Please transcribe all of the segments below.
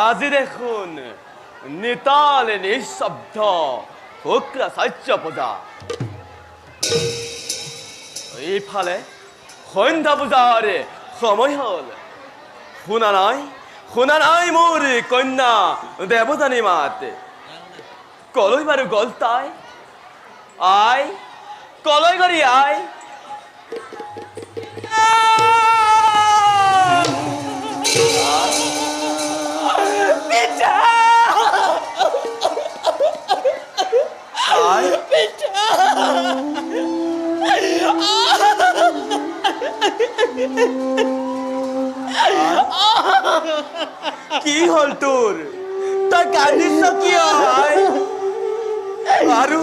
আজি দেখোন নিতালে নিঃশব্দ শুক্লা সাহায্য পূজা এইফালে সন্ধ্যা পূজাৰ সময় হ'ল শুনা নাই মোৰ কন্যা দেৱযানী মাত কলৈ বাৰু গ'ল তাই আই কলৈ গ'লি আই কি হল তোর তই কান্দিছ কিয় আৰু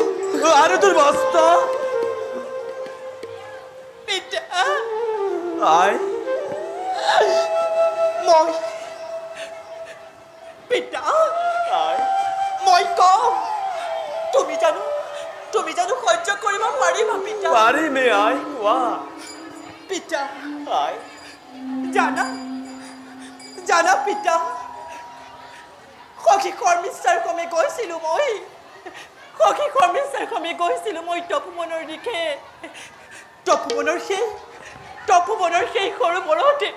আৰু তোৰ বস্তা আই মই পিতা মই কম তুমি জানো সহ্য কৰিব পাৰিবা পিতা পাৰিমে আই কোৱা পিতা আই জানা পিতা সখী কৰ্মিষ্ঠাৰ কমে গৈছিলো মই তপোবনৰ দিশে তপোবনৰ সেই সৰু বৰতে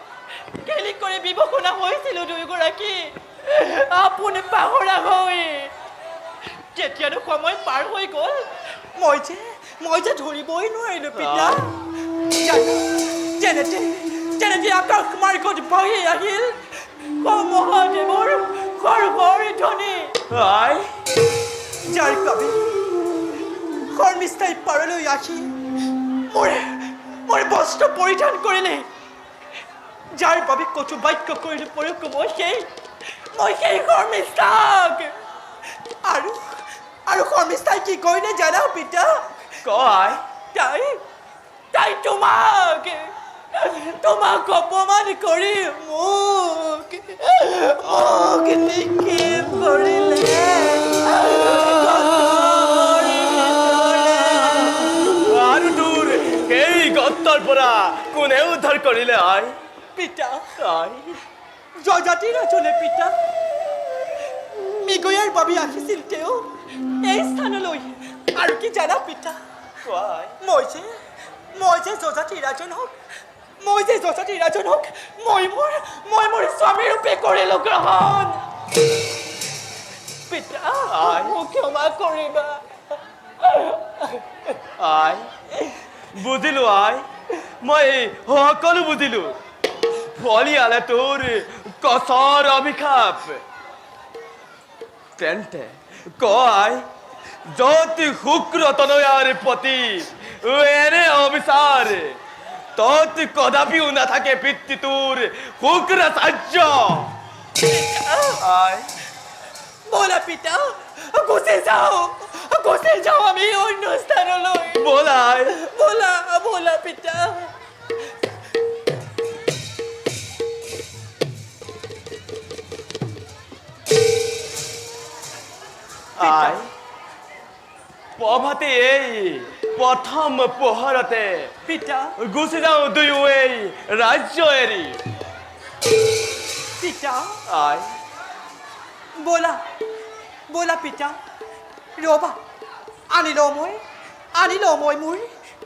খেলি কৰি বিভূষণা হৈছিলো দুয়োগৰাকী আপুনি পাহৰা হৈ তেতিয়ানো সময় পাৰ হৈ গ'ল মই যে ধৰিবই নোৱাৰিলো পিতা যেনেতে আকাশ মাৰ্গত বহি আহিল মহাদেৱৰ সৰ্বৰ ধ্বনি আই যাৰ বাবে শৰ্মিষ্ঠাই পাৰলৈ আহি মোৰ বস্ত্ৰ পৰিধান কৰিলে যাৰ বাবে কটু বাক্য কৰিলে প্ৰয়োগ মই সেই শৰ্মিষ্ঠাক আৰু শৰ্মিষ্ঠাই কি কৰিলে জানা পিতা কয় তাই তোমাক অপমান কৰি মোক নিক্ষেপ কৰিলে আৰু তোৰ সেই গত্তৰ পৰা কোনে উদ্ধাৰ কৰিলে আই পিতা জজাতি ৰাজনে পিতা মৃগয়াৰ বাবে আহিছিল তেওঁ এই স্থানলৈ আৰু কি জানা পিতা মই যে জজাতি ৰাজনক মই মোৰ স্বামী ৰূপে কৰিলো গ্ৰহণ পিতা মোক ক্ষমা কৰিবা আই বুজিলো আই মই সকলো বুজিলো ফলিয়ালে তোৰ কচৰ অভিশাপ তেন্তে কয় য'ত শুক্ৰ তনয়াৰ প্ৰতি এনে অবিচাৰ তত কদাপিও নাথাকে পিতৃ তোৰ শুক্ৰ সাহায্য বলা পিতা গুচি যাও আমি অন্য স্থানলৈ বলাই বলা পিতা আই প্ৰভাতে এই প্ৰথম পোহৰতে পিতা গুচি যাওঁ দুয়ো এই ৰাজ্য এৰি পিতা আই বলা পিতা ৰবা আনি লওঁ মই মোৰ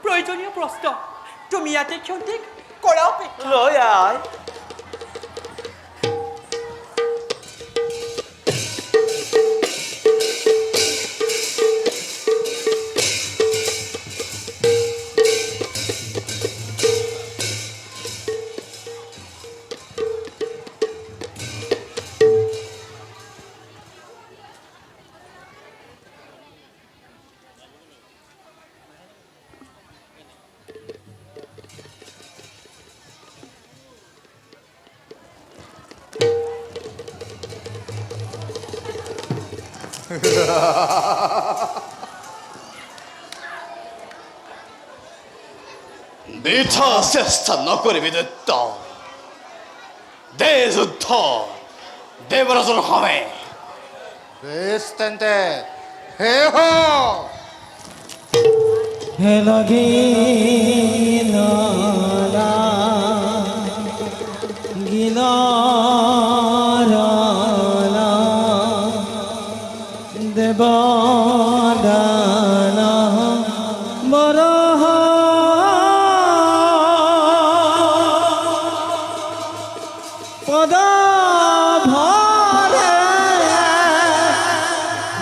প্ৰয়োজনীয় প্ৰশ্ন তুমি ইয়াতে ক্ষন্তেক কৰা অপেক্ষা লৈ আই বৃথা চেষ্টা নকৰিবি দৈত্য দে যুদ্ধ দেৱৰাজৰ সমে বেশ তেন্তে হে হ হে লাগিলা নারায়ণা দেবদানা বরহ পদ ভরে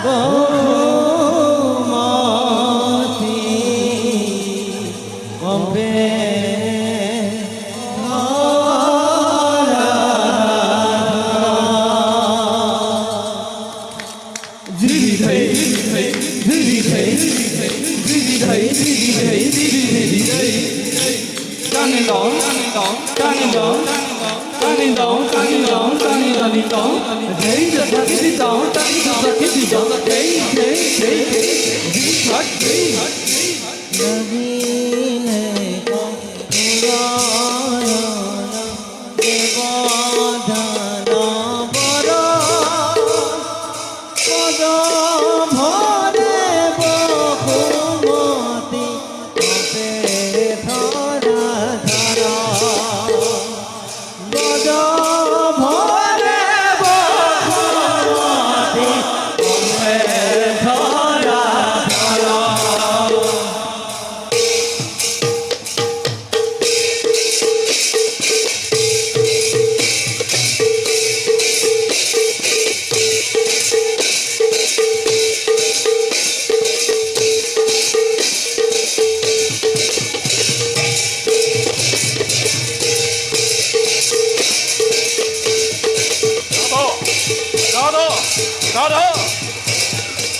বহুমতি কবে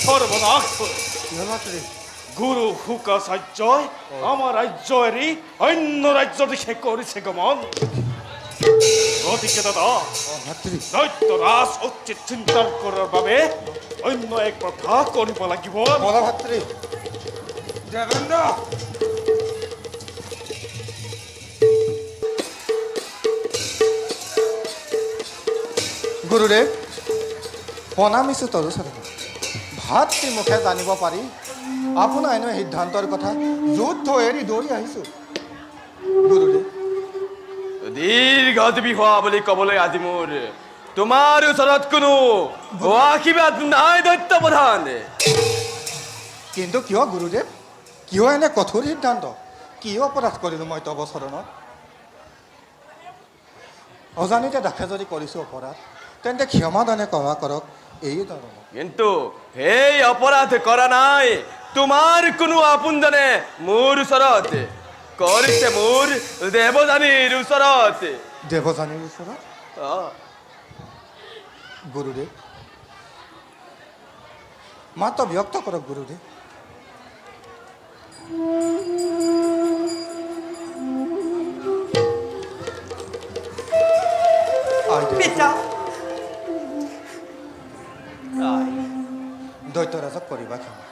সর্বনাশ কি হল ভাতৃ গুরু হুকা সাহ্যয় আমার রাজ্য এরি অন্য রাজ্য দিশে করেছে গমন গতিকে দাদা ভাতৃ দৈত্যরাজ উচিত চিন্তার করার বাবে অন্য এক কথা কৰিব লাগিব বলা ভাতৃ দেবেন্দ্ৰ গুৰুদেৱ প্ৰণামিছোঁ তৰুচৰণ ভাতৃ মুখে জানিব পাৰি আপোনাৰ এনে সিদ্ধান্তৰ কথা যুদ্ধ এৰি দৌৰি আহিছোঁ গুৰুদেৱ দীৰ্ঘজীৱী হোৱা বুলি ক'বলৈ আজি মোৰ তোমাৰ ওচৰত কোনো আশীৰ্বাদ নাই দৈত্য প্ৰধান কিন্তু কিয় গুৰুদেৱ কিয় এনে কঠোৰ সিদ্ধান্ত কিয় অপৰাধ কৰিলোঁ মই তব চৰণত অজানিতে দাখে যদি কৰিছোঁ অপৰাধ তেন্তে ক্ষমাদানে ক্ষমা কৰক এই ধৰণৰ কিন্তু সেই অপৰাধ কৰা নাই তোমাৰ কোনো আপোনজনে মোৰ ওচৰত কৰিছে মোৰ দেৱযানীৰ ওচৰত দেৱযানীৰ ওচৰত গুৰুদেৱ মাত্ৰ ব্যক্ত কৰক গুৰুদেৱ পিতা দৈত্যৰাজক কৰিবা ক্ষমা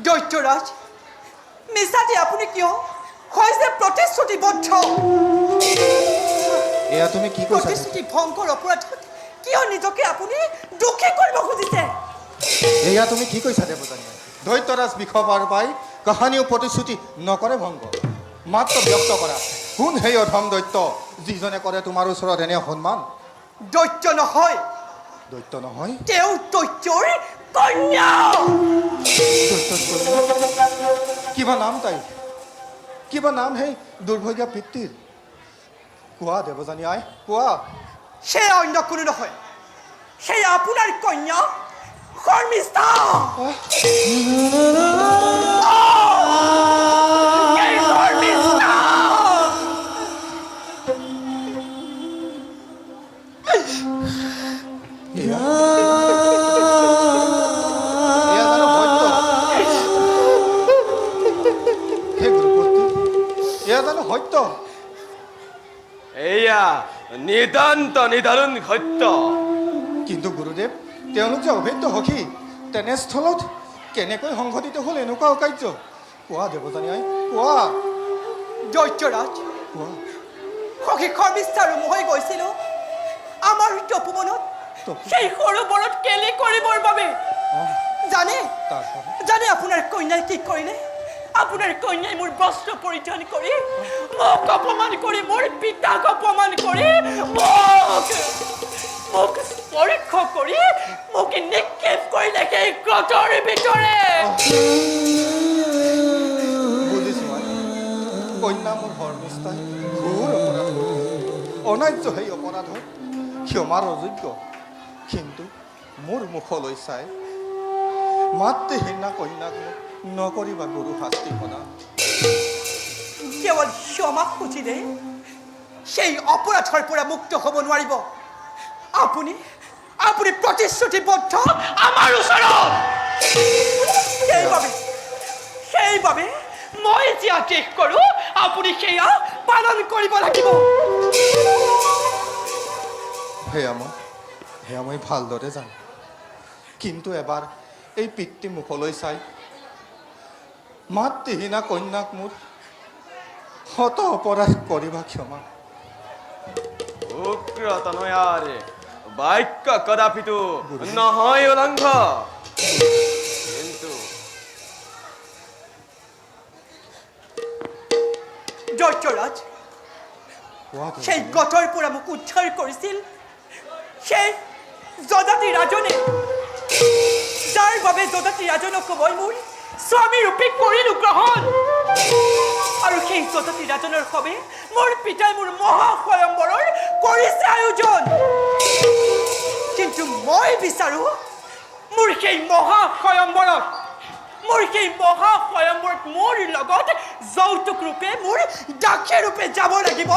দৈত্যৰাজ মিছাতে আপুনি কিয় হৈছে প্ৰতিশ্ৰুতিবদ্ধ এয়া তুমি কি কৈছা প্ৰতিশ্ৰুতি ভংগৰ অপৰাধত কিয় নিজকে আপুনি দুখী কৰিব খুজিছে এয়া তুমি কি কৈছা দেৱযানী দৈত্যৰাজ বিষপাৰ পাই কাহানিও প্ৰতিশ্ৰুতি নকৰে ভংগ মাত্ৰ ব্যক্ত কৰা কোন সেই অধম দৈত্য যিজনে কৰে তোমাৰ ওচৰত এনে সন্মান দৈত্য নহয় দৈত্য নহয় তেওঁ দৈত্যৰ কন্যা দৈত্যৰ কন্যা? কিবা নাম তাই কিবা নাম সেই দুৰ্ভাগ্য পিতৃৰ কোৱা দেৱযানী আই কোৱা সেয়া অন্য কোনো নহয় সেয়া আপোনাৰ কন্যা শৰ্মিষ্ঠা এই শৰ্মিষ্ঠা এয়া এয়া জানো সত্য হে গুৰুপতি এয়া জানো সত্য এয়া নিতান্ত নিদাৰুণ সত্য কিন্তু গুৰুদেৱ তেওঁলোক যে অভেদ্য সখী তেনেস্থলত কেনেকৈ সংঘটিত হ'ল এনেকুৱা অকাৰ্য কোৱা দেৱযানী আই কোৱা দৈত্যৰাজ কোৱা সখী শৰ্মিষ্ঠা আৰু মই গৈছিলোঁ আমাৰ তপোবনত সেই সৰোবৰত কেলি কৰিবৰ বাবে জানে তাৰপৰা জানে আপোনাৰ কন্যাই কি কৰিলে আপোনাৰ কন্যাই মোৰ বস্ত্ৰ পৰিধান কৰি মোক অপমান কৰি মোৰ পিতাক অপমান কৰি সিহঁতৰ ভিতৰে বুজিছো মই কন্যা মোৰ শৰ্মিষ্ঠাই ঘোৰ অপৰাধ কৰিছে। অনাৰ্য সেই অপৰাধত ক্ষমাৰ অযোগ্য, কিন্তু মোৰ মুখলৈ চাই মাতৃহীনা কন্যাক মোক নকৰিবা গুৰু শাস্তি প্ৰদান। কেৱল ক্ষমা খুজিলে সেই অপৰাধৰ পৰা মুক্ত হ'ব নোৱাৰিব। আপুনি আপুনি প্ৰতিশ্ৰুতিবদ্ধ আমাৰ ওচৰত। সেইবাবে মই যি আদেশ কৰোঁ আপুনি সেয়া পালন কৰিব লাগিব। সেয়া মই ভালদৰে জানো, কিন্তু এবাৰ এই পিতৃ মুখলৈ চাই মাতৃহীনা কন্যাক মোৰ শত অপৰাধ কৰিবা ক্ষমা। উগ্ৰ তনয়াৰে বাক্য কদাপিতো নহয় উলংঘ, কিন্তু দৈত্যৰাজ সেই গতৰ পৰা মোক উদ্ধাৰ কৰিছিল সেই যদাতি ৰাজনে, যাৰ বাবে যদাতি ৰাজনক মই মোৰ স্বামী ৰূপে কৰিলো গ্ৰহণ। আৰু সেই যদাতি ৰাজনৰ বাবে মোৰ পিতাই মোৰ মহাস্বয়ম্বৰৰ কৰিছে আয়োজন। কিন্তু মই বিচাৰো মোৰ সেই মহাস্বয়ম্বৰত মোৰ লগত যৌতুক ৰূপে মোৰ দাসী ৰূপে যাব লাগিব।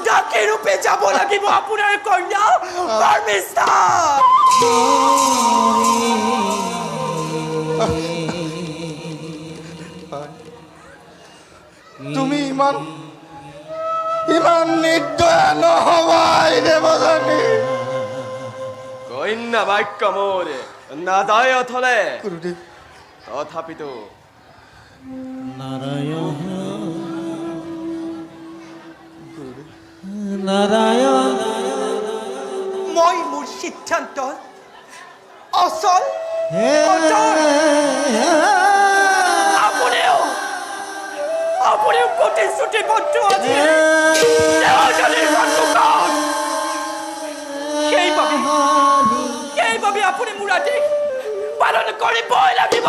দাসী ৰূপে যাব লাগিব আপোনাৰ কন্যা শৰ্মিষ্ঠা। তুমি ইমান নিৰ্দয়া নহবাই দেৱজানী। কন্যা বাক্য মোৰ নাদায়ত হলে গুৰুদেৱ তথাপিতো নাৰায়ণ নাৰায়ণ মই মোৰ সিদ্ধান্ত অচল হে আপুনিও প্ৰতিশ্ৰুতিবদ্ধ আছে। সেইবাবে আপুনি মোৰ আদেশ পালন কৰিবই লাগিব।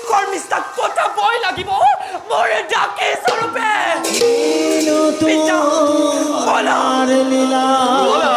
শৰ্মিষ্ঠাক পঠাবই লাগিব মোৰ দাসী স্বৰূপে। পিতা, বলা। লীলা বলা